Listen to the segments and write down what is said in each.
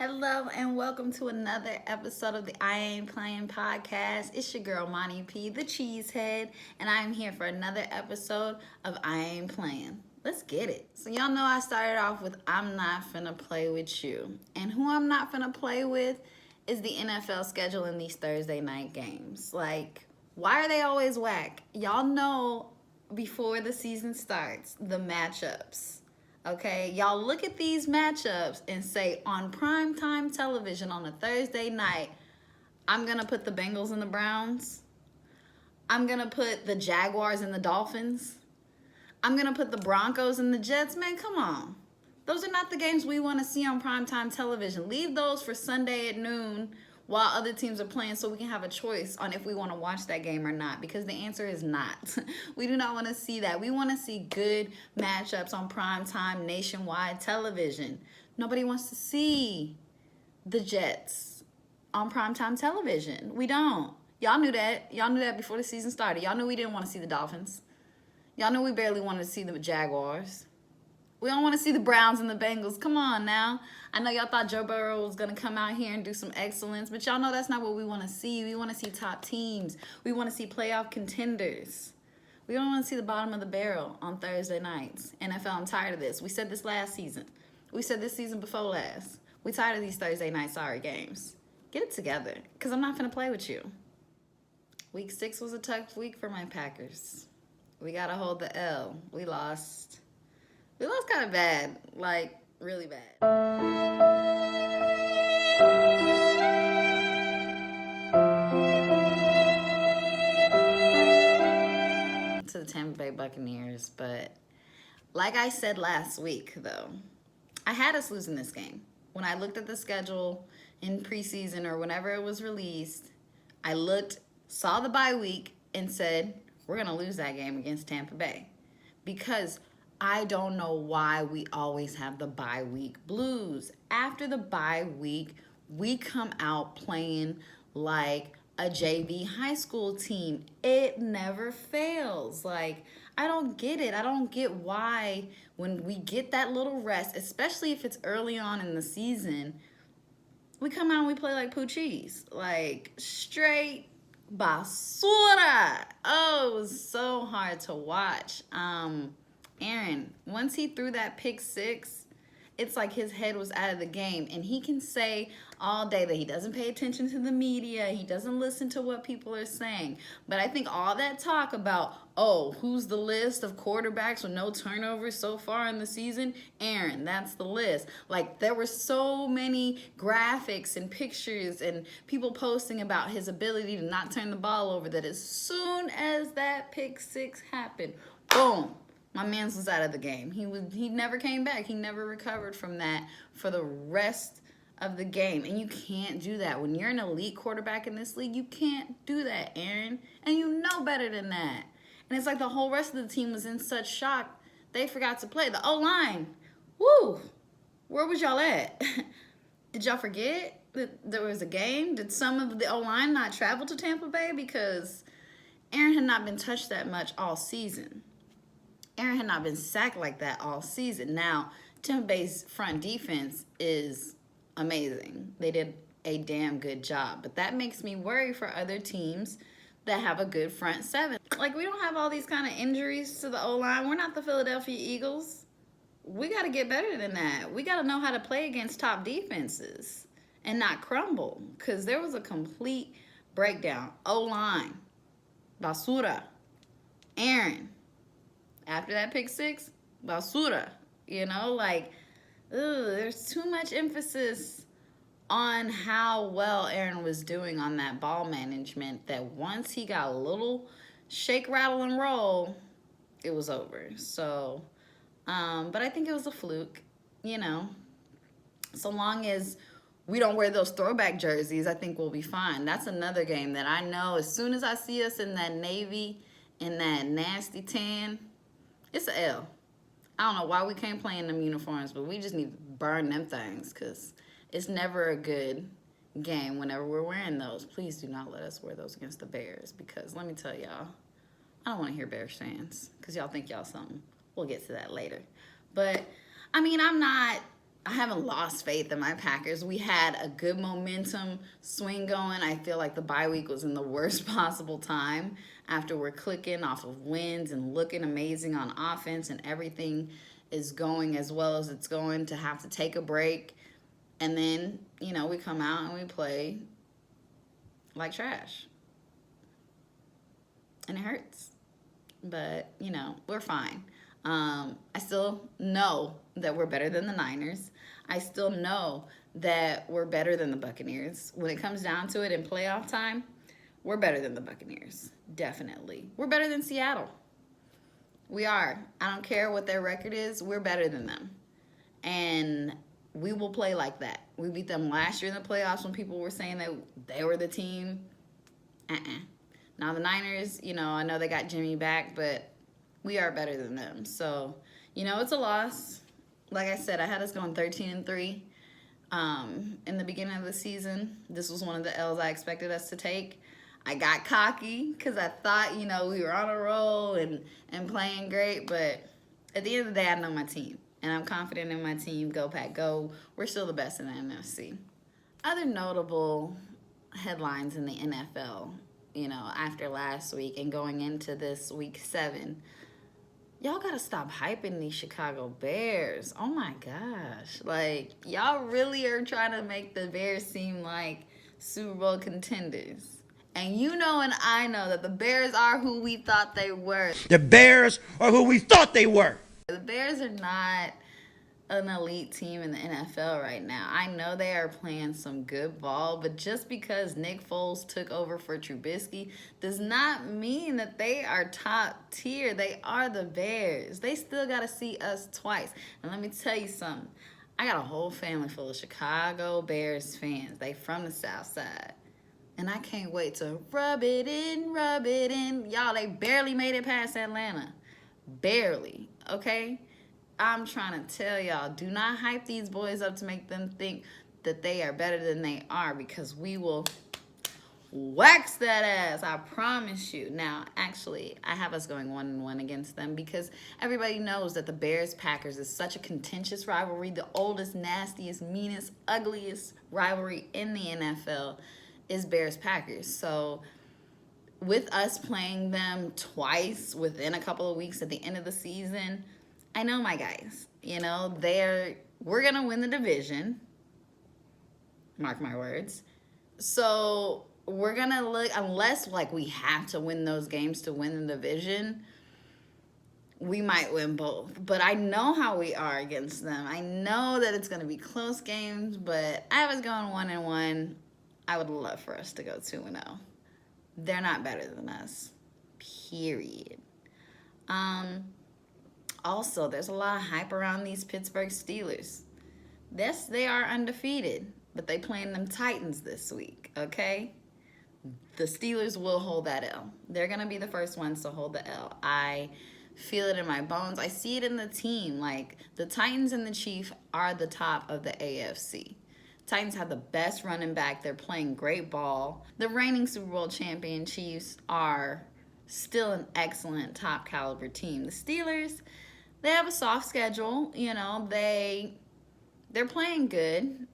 Hello and welcome to another episode of the I Ain't Playing podcast. It's your girl Monty P, the Cheesehead, and I am here for another episode of I Ain't Playing. Let's get it. So y'all know I started off with I'm not finna play with you. And who I'm not finna play with is the NFL schedule in these Thursday night games. Like, why are they always whack? Y'all know before the season starts, the matchups. Okay, y'all look at these matchups and say on primetime television on a Thursday night, I'm gonna put the Bengals and the Browns. I'm gonna put the Jaguars and the Dolphins. I'm gonna put the Broncos and the Jets. Man, come on. Those are not the games we want to see on primetime television. Leave those for Sunday at noon while other teams are playing so we can have a choice on if we want to watch that game or not, because the answer is not. We do not want to see that. We want to see good matchups on primetime nationwide television. Nobody wants to see the Jets on primetime television. We don't. Y'all knew that. Y'all knew that before the season started. Y'all knew we didn't want to see the Dolphins. Y'all knew we barely wanted to see the Jaguars. We don't want to see the Browns and the Bengals. Come on now. I know y'all thought Joe Burrow was going to come out here and do some excellence, but y'all know that's not what we want to see. We want to see top teams. We want to see playoff contenders. We don't want to see the bottom of the barrel on Thursday nights. NFL, I'm tired of this. We said this last season. We said this season before last. We tired of these Thursday night sorry games. Get it together, because I'm not going to play with you. Week 6 was a tough week for my Packers. We got to hold the L. We lost. We lost kind of bad, like really bad. To the Tampa Bay Buccaneers, but like I said last week, though, I had us losing this game. When I looked at the schedule in preseason or whenever it was released, I looked, saw the bye week, and said, we're going to lose that game against Tampa Bay. Because I don't know why we always have the bye week blues. After the bye week, we come out playing like a JV high school team. It never fails. Like, I don't get it. I don't get why when we get that little rest, especially if it's early on in the season, we come out and we play like Poochies. Like, straight basura. Oh, it was so hard to watch. Aaron, once he threw that pick 6, it's like his head was out of the game. And he can say all day that he doesn't pay attention to the media. He doesn't listen to what people are saying. But I think all that talk about, oh, who's the list of quarterbacks with no turnovers so far in the season? Aaron, that's the list. Like, there were so many graphics and pictures and people posting about his ability to not turn the ball over that as soon as that pick 6 happened, boom. My man's was out of the game. He never came back. He never recovered from that for the rest of the game. And you can't do that. When you're an elite quarterback in this league, you can't do that, Aaron. And you know better than that. And it's like the whole rest of the team was in such shock, they forgot to play. The O-line, woo, where was y'all at? Did y'all forget that there was a game? Did some of the O-line not travel to Tampa Bay? Because Aaron had not been touched that much all season. Aaron had not been sacked like that all season. Now, Tampa Bay's front defense is amazing. They did a damn good job. But that makes me worry for other teams that have a good front seven. Like, we don't have all these kind of injuries to the O-line. We're not the Philadelphia Eagles. We got to get better than that. We got to know how to play against top defenses and not crumble, because there was a complete breakdown. O-line, basura, Aaron. After that pick 6, basura, like, there's too much emphasis on how well Aaron was doing on that ball management that once he got a little shake, rattle, and roll, it was over. So, but I think it was a fluke, So long as we don't wear those throwback jerseys, I think we'll be fine. That's another game that I know as soon as I see us in that navy, in that nasty tan, it's an L. I don't know why we can't play in them uniforms, but we just need to burn them things, because it's never a good game whenever we're wearing those. Please do not let us wear those against the Bears, because let me tell y'all, I don't want to hear Bears fans, because y'all think y'all something. We'll get to that later. But, I mean, I'm not I haven't lost faith in my Packers. We had a good momentum swing going. I feel like the bye week was in the worst possible time after we're clicking off of wins and looking amazing on offense, and everything is going as well as it's going, to have to take a break. And then, we come out and we play like trash. And it hurts. But, we're fine. I still know that we're better than the Niners. I still know that we're better than the Buccaneers. When it comes down to it in playoff time, we're better than the Buccaneers. Definitely. We're better than Seattle. We are. I don't care what their record is. We're better than them. And we will play like that. We beat them last year in the playoffs when people were saying that they were the team. Now the Niners, I know they got Jimmy back, but we are better than them. So, it's a loss. Like I said, I had us going 13-3 in the beginning of the season. This was one of the L's I expected us to take. I got cocky because I thought, we were on a roll and playing great. But at the end of the day, I know my team. And I'm confident in my team. Go, Pack, go. We're still the best in the NFC. Other notable headlines in the NFL, after last week and going into this week 7. Y'all gotta stop hyping these Chicago Bears. Oh my gosh. Like, y'all really are trying to make the Bears seem like Super Bowl contenders. And and I know that the Bears are who we thought they were. The Bears are who we thought they were. The Bears are not an elite team in the NFL right now. I know they are playing some good ball, but just because Nick Foles took over for Trubisky does not mean that they are top tier. They are the Bears. They still got to see us twice. And let me tell you something. I got a whole family full of Chicago Bears fans. They from the South Side. And I can't wait to rub it in, rub it in. Y'all, they barely made it past Atlanta. Barely, okay? I'm trying to tell y'all, do not hype these boys up to make them think that they are better than they are, because we will wax that ass, I promise you. Now, actually, I have us going 1-1 against them because everybody knows that the Bears-Packers is such a contentious rivalry, the oldest, nastiest, meanest, ugliest rivalry in the NFL is Bears-Packers. So with us playing them twice within a couple of weeks at the end of the season, I know my guys. We're going to win the division. Mark my words. So we're going to look, unless we have to win those games to win the division, we might win both. But I know how we are against them. I know that it's going to be close games, but I was going 1-1. I would love for us to go 2-0. They're not better than us. Period. Also, there's a lot of hype around these Pittsburgh Steelers. Yes, they are undefeated, but they playing them Titans this week, okay? The Steelers will hold that L. They're going to be the first ones to hold the L. I feel it in my bones. I see it in the team. The Titans and the Chiefs are the top of the AFC. Titans have the best running back. They're playing great ball. The reigning Super Bowl champion Chiefs are still an excellent top caliber team. The Steelers, they have a soft schedule. They're playing good.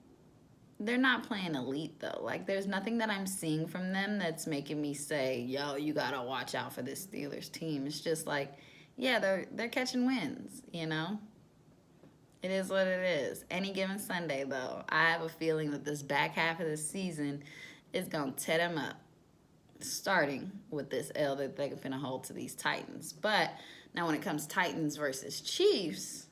They're not playing elite, though. There's nothing that I'm seeing from them that's making me say, yo, you got to watch out for this Steelers team. It's just they're catching wins, It is what it is. Any given Sunday, though, I have a feeling that this back half of the season is going to tear them up, starting with this L that they're going to hold to these Titans. But now when it comes Titans versus Chiefs,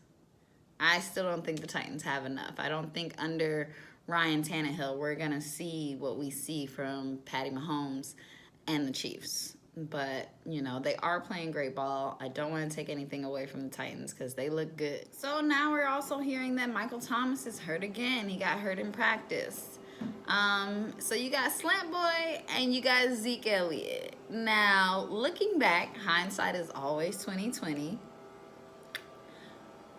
I still don't think the Titans have enough. I don't think under Ryan Tannehill we're going to see what we see from Patty Mahomes and the Chiefs. But, they are playing great ball. I don't want to take anything away from the Titans because they look good. So now we're also hearing that Michael Thomas is hurt again. He got hurt in practice. So you got Slant Boy and you got Zeke Elliott. Now, looking back, hindsight is always 20/20.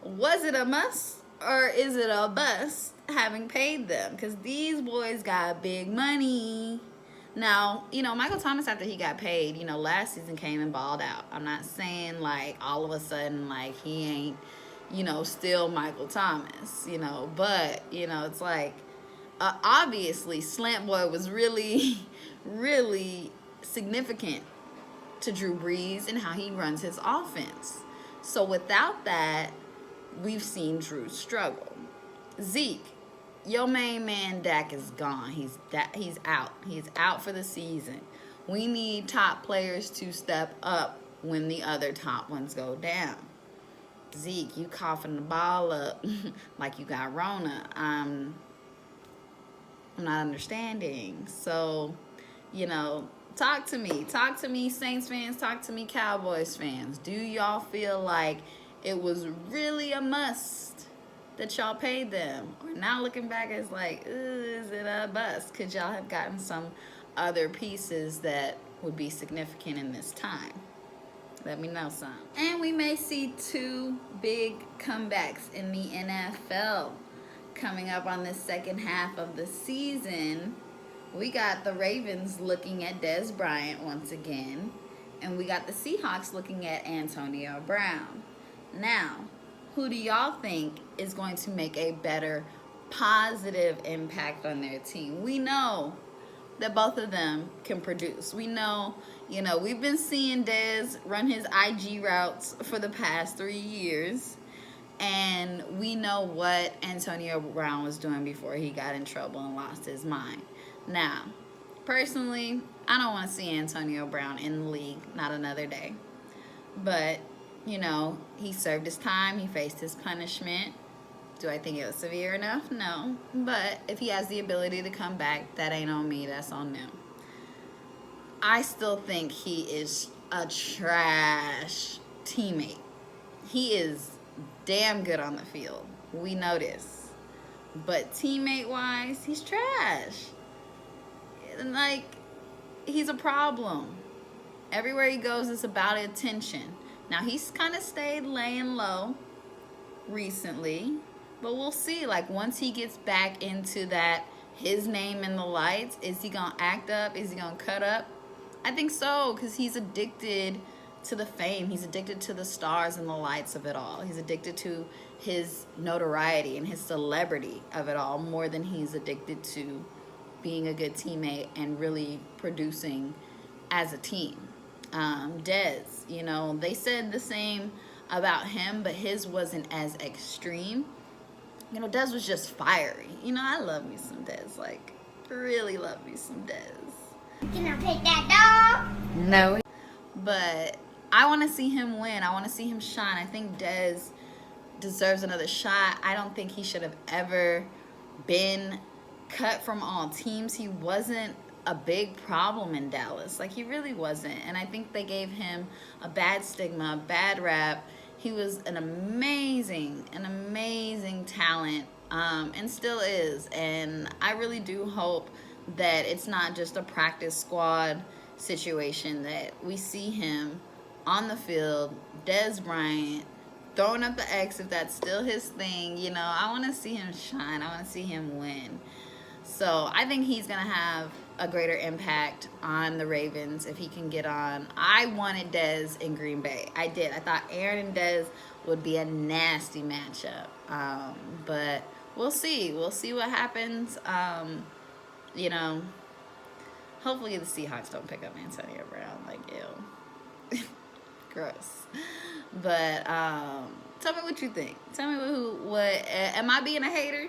Was it a must or is it a bust having paid them? Because these boys got big money. Now, Michael Thomas, after he got paid, last season came and balled out. I'm not saying all of a sudden he ain't, still Michael Thomas, but, it's like, obviously Slant Boy was really, really significant to Drew Brees and how he runs his offense. So without that, we've seen Drew struggle. Zeke, your main man Dak is gone. He's out. He's out for the season. We need top players to step up when the other top ones go down. Zeke, you coughing the ball up like you got Rona. I'm not understanding. So, talk to me. Talk to me, Saints fans. Talk to me, Cowboys fans. Do y'all feel like it was really a must that y'all paid them? Or now looking back, it's like, is it a bust? Could y'all have gotten some other pieces that would be significant in this time? Let me know some. And we may see 2 big comebacks in the NFL coming up on the second half of the season. We got the Ravens looking at Dez Bryant once again, and we got the Seahawks looking at Antonio Brown. Now, who do y'all think is going to make a better positive impact on their team? We know that both of them can produce. We know, we've been seeing Dez run his IG routes for the past 3 years. And we know what Antonio Brown was doing before he got in trouble and lost his mind. Now, personally, I don't want to see Antonio Brown in the league, not another day. But, he served his time. He faced his punishment. Do I think it was severe enough? No. But if he has the ability to come back, that ain't on me. That's on them. I still think he is a trash teammate. He is damn good on the field. We know this. But teammate-wise, he's trash. Like, he's a problem. Everywhere he goes, it's about attention. Now, he's kind of stayed laying low recently. But we'll see. Like, once he gets back into that, his name in the lights, is he going to act up? Is he going to cut up? I think so, because he's addicted to the fame. He's addicted to the stars and the lights of it all. He's addicted to his notoriety and his celebrity of it all more than he's addicted to being a good teammate and really producing as a team. Dez, they said the same about him, but his wasn't as extreme. Dez was just fiery. I love me some Dez. Like, really love me some Dez. Can I take that dog? No. But I want to see him win. I want to see him shine. I think Dez deserves another shot. I don't think he should have ever been cut from all teams. He wasn't a big problem in Dallas. Like, he really wasn't. And I think they gave him a bad stigma, a bad rap. He was an amazing talent, and still is. And I really do hope that it's not just a practice squad situation, that we see him on the field, Dez Bryant, throwing up the X if that's still his thing. I want to see him shine. I want to see him win. So I think he's going to have a greater impact on the Ravens if he can get on. I wanted Dez in Green Bay. I did. I thought Aaron and Dez would be a nasty matchup. But we'll see. We'll see what happens. Hopefully the Seahawks don't pick up Antonio Brown. Like, ew. Gross. But tell me what you think. Tell me what am I being a hater?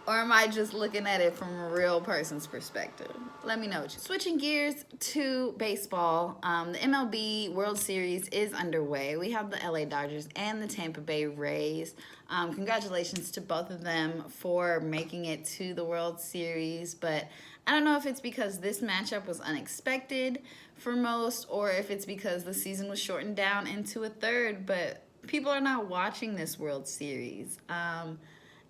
Or am I just looking at it from a real person's perspective? Let me know what you. Switching gears to baseball, the MLB World Series is underway. We have the LA Dodgers and the Tampa Bay Rays. Congratulations to both of them for making it to the World Series. But I don't know if it's because this matchup was unexpected for most, or if it's because the season was shortened down into a third. But people are not watching this World Series.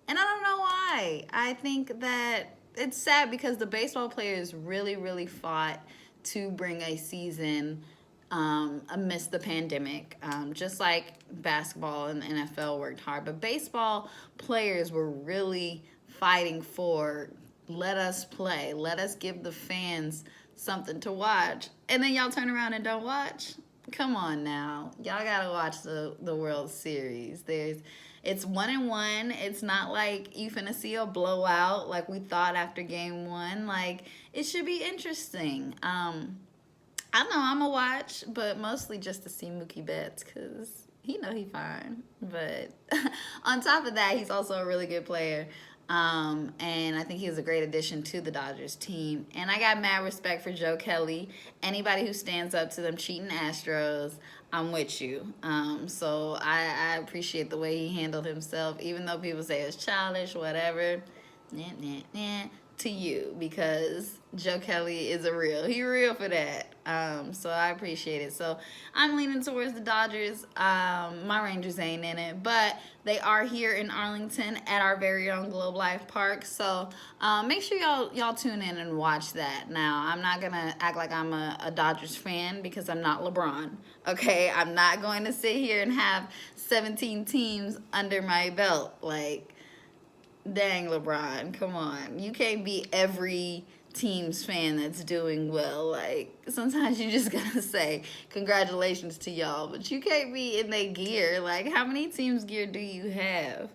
And I don't know why. I think that it's sad because the baseball players really, really fought to bring a season amidst the pandemic. Just like basketball and the NFL worked hard. But baseball players were really fighting for, let us play. Let us give the fans something to watch. And then y'all turn around and don't watch. Come on now. Y'all gotta watch the World Series. It's 1-1. It's not like you finna see a blowout like we thought after game one. Like, it should be interesting. I know I'm gonna watch, but mostly just to see Mookie Betts because he fine. But on top of that, he's also a really good player. And I think he was a great addition to the Dodgers team. And I got mad respect for Joe Kelly. Anybody who stands up to them cheating Astros, I'm with you. So I appreciate the way he handled himself, even though people say it's childish, whatever. Nah, nah, nah, to you, because Joe Kelly is he real for that. So I appreciate it. So I'm leaning towards the Dodgers. My Rangers ain't in it, but they are here in Arlington at our very own Globe Life Park. So make sure y'all tune in and watch that. Now, I'm not gonna act like I'm a Dodgers fan because I'm not LeBron. Okay, I'm not going to sit here and have 17 teams under my belt. Like, dang, LeBron, come on. You can't be every team's fan that's doing well. Like, sometimes you just gotta say congratulations to y'all, but you can't be in their gear. Like, how many teams' gear do you have?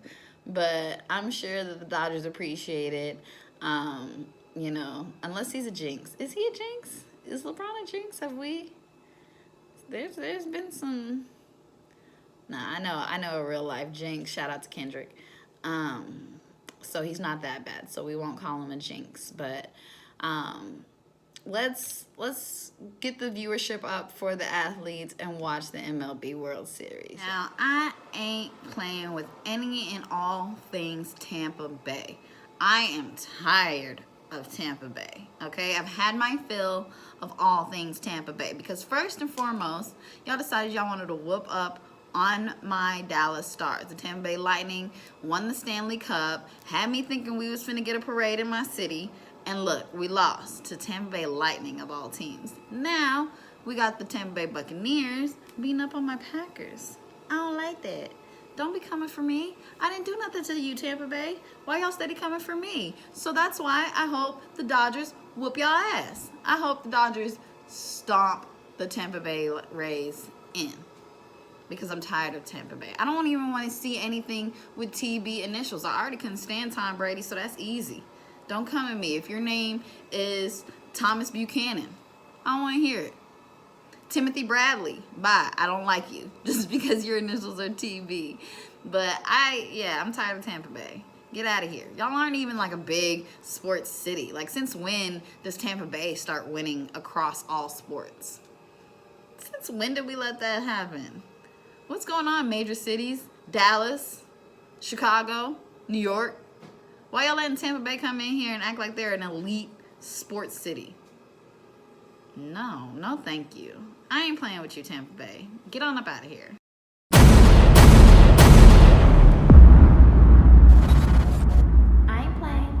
But I'm sure that the Dodgers appreciate it. Unless he's a jinx. Is he a jinx? Is LeBron a jinx? Have we? There's been some. Nah, I know a real life jinx. Shout out to Kendrick. So he's not that bad. So we won't call him a jinx. But let's get the viewership up for the athletes and watch the MLB World Series. Now, I ain't playing with any and all things Tampa Bay. I am tired of Tampa Bay, okay? I've had my fill of all things Tampa Bay because first and foremost, y'all decided y'all wanted to whoop up on my Dallas Stars. The Tampa Bay Lightning won the Stanley Cup, had me thinking we was finna get a parade in my city, and look, we lost to Tampa Bay Lightning of all teams. Now, we got the Tampa Bay Buccaneers beating up on my Packers. I don't like that. Don't be coming for me. I didn't do nothing to you, Tampa Bay. Why y'all steady coming for me? So that's why I hope the Dodgers whoop y'all ass. I hope the Dodgers stomp the Tampa Bay Rays in. Because I'm tired of Tampa Bay. I don't even want to see anything with TB initials. I already couldn't stand Tom Brady, so that's easy. Don't come at me. If your name is Thomas Buchanan, I don't want to hear it. Timothy Bradley, bye. I don't like you just because your initials are TB. But I'm tired of Tampa Bay. Get out of here. Y'all aren't even like a big sports city. Like, since when does Tampa Bay start winning across all sports? Since when did we let that happen? What's going on, major cities? Dallas, Chicago, New York. Why y'all letting Tampa Bay come in here and act like they're an elite sports city? No, thank you. I ain't playing with you, Tampa Bay. Get on up out of here. I ain't playing.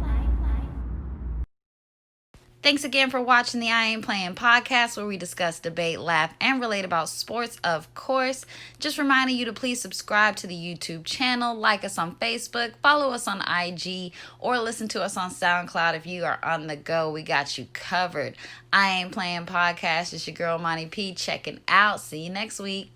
Thanks again for watching the I Ain't Playing podcast, where we discuss, debate, laugh, and relate about sports, of course. Just reminding you to please subscribe to the YouTube channel, like us on Facebook, follow us on IG, or listen to us on SoundCloud if you are on the go. We got you covered. I Ain't Playing podcast. It's your girl, Monty P, checking out. See you next week.